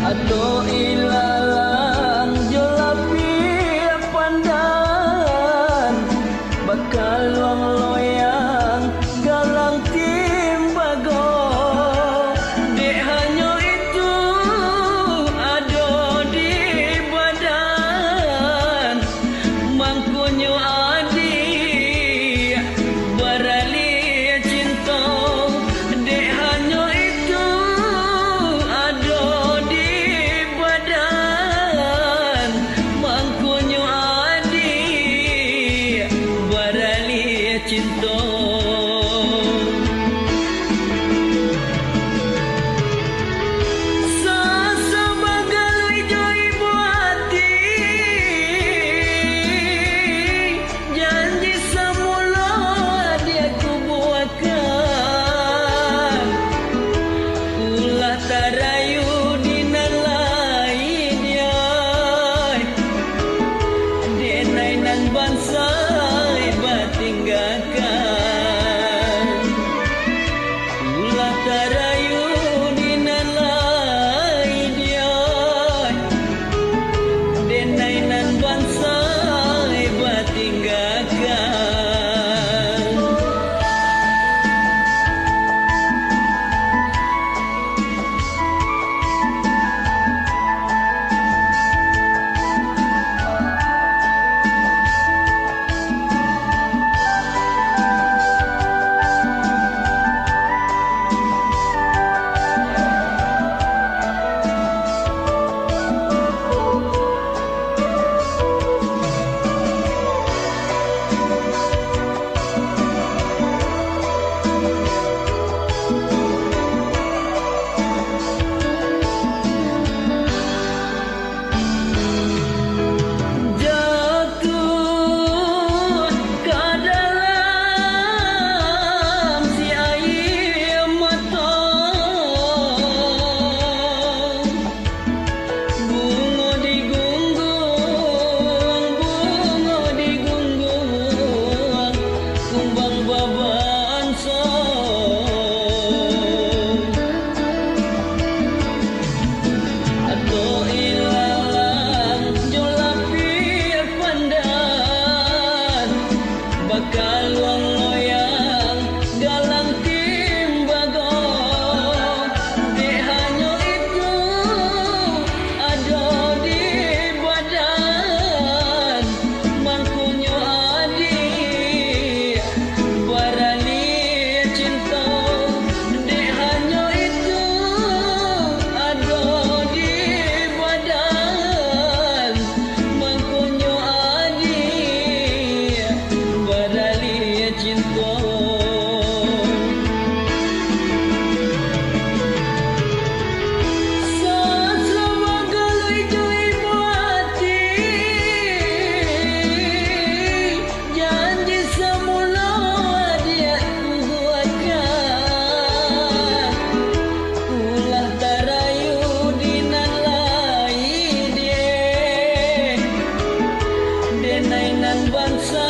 Ato ilalang jolapi pandan bakal luang loyang galang timbago dek hanya itu ada di badan mangkunyo adi barali cinta dek hanya itu ada di badan mangkunyo adi barali cinta bansai batinggakan ulah tarayu dinalai dia denainan bansai batinggakan luang loyang galang timbago dek hanya itu ada di badan mangkunyo adi barali cinta dek hanya itu ada di badan mangkunyo adi barali cinta sebagai jui mati janji semula dia buatkan ulah tarayu dinalai dia denainan bangsa